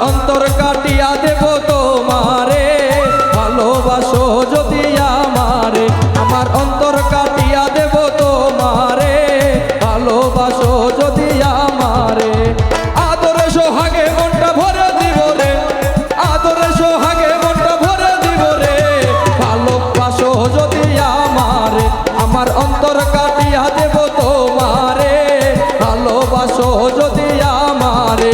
অন্তর কাটিয়া দেব তোমারে, ভালোবাসো যদি আমারে। আমার অন্তর কাটিয়া দেব তোমারে, ভালোবাসো যদি আমারে। আদরে সোহাগে মনটা ভরে দিব রে, আদরে সোহাগে মনটা ভরে দিব রে, ভালোবাসো যদি আমারে। আমার অন্তর কাটিয়া দেব তোমারে, ভালোবাসো যদি আমারে।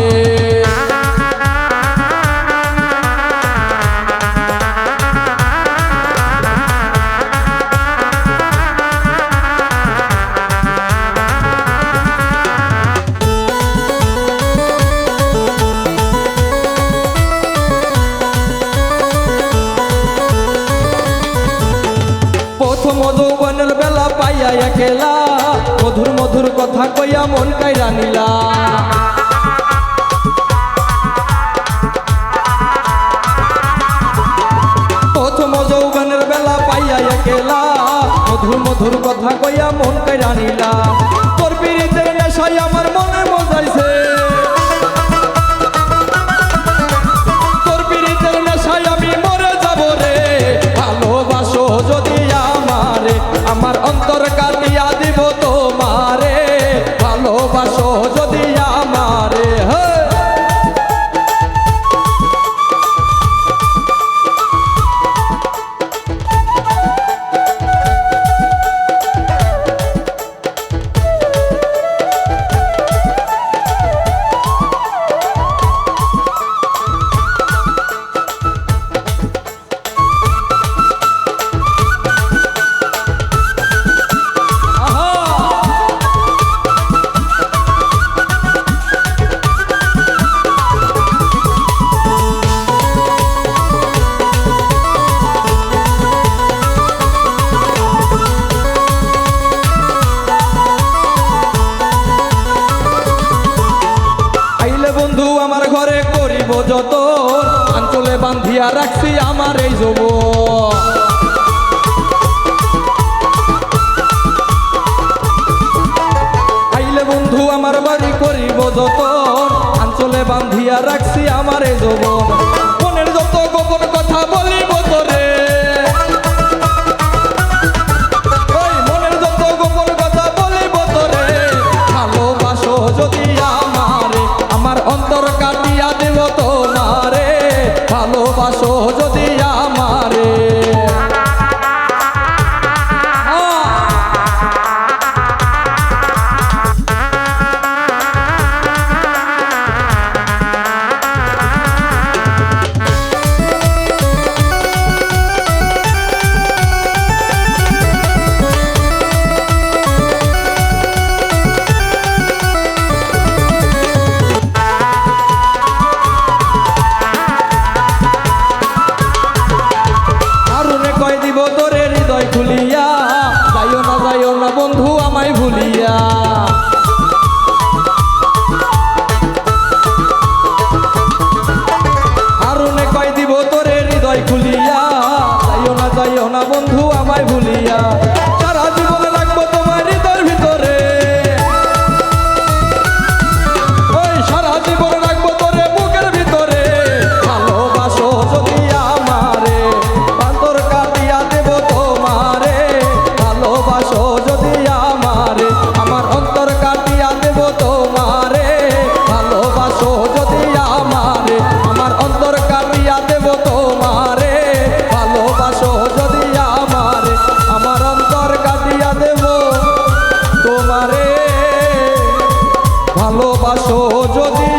প্রথম যৌবনের বেলা পাইয়া একেলা, মধুর মধুর কথা কইয়া মন কাইরা নিলা। প্রথম যৌবনের বেলা পাইয়া একেলা, মধুর মধুর কথা কইয়া মন কাইরা নিলা। তোর পিরিতের নেশায় আমার মনে মজাইছে, তোর পিরিতের নেশায় আমি মরে যাব রে, ভালোবাসো যদি আমারে। আমার অন্তর কাটিয়া দিব তোমারে, ভালোবাসো যদি আমারে। বন্ধু আমার ঘরে করিব যত, আঞ্চলে বান্ধিয়া রাখছি আমার এই যৌবন। আইলে বন্ধু আমার বাড়ি করিব যত, আঞ্চলে বান্ধিয়া রাখছি আমার এই যৌবন। মনের যত গোপন কথা বলিব তোরে, ওই মনের যত গোপন কথা বলিব তোরে, ভালোবাসো যদি আমারে। আমার অন্তর কাটিয়া দেব তোমারে, ভালোবাসো যদি আমারে। খুলিয়া যাইও না বন্ধু আমায় ভুলিয়া। আরুনে কয় দিব তোরে হৃদয় খুলিয়া, যাইও না বন্ধু আমায় ভুলিয়া। সারা জীবন রাখবো তোমার হৃদয়ের ভিতরে, ওই সারা জীবন রাখবো তোরে বুকের ভিতরে, ভালোবাসো যদি আমারে। অন্তর কাটিয়া দেব তোমারে, ভালোবাসো যদি আমারে। আমার অন্তর কাটিয়া দেব তোমারে, ভালোবাসো যদি আমারে। আমার অন্তর কাটিয়া দেব তোমারে, ভালোবাসো যদি আমারে। আমার অন্তর কাটিয়া দেব তোমারে, ভালোবাসো যদি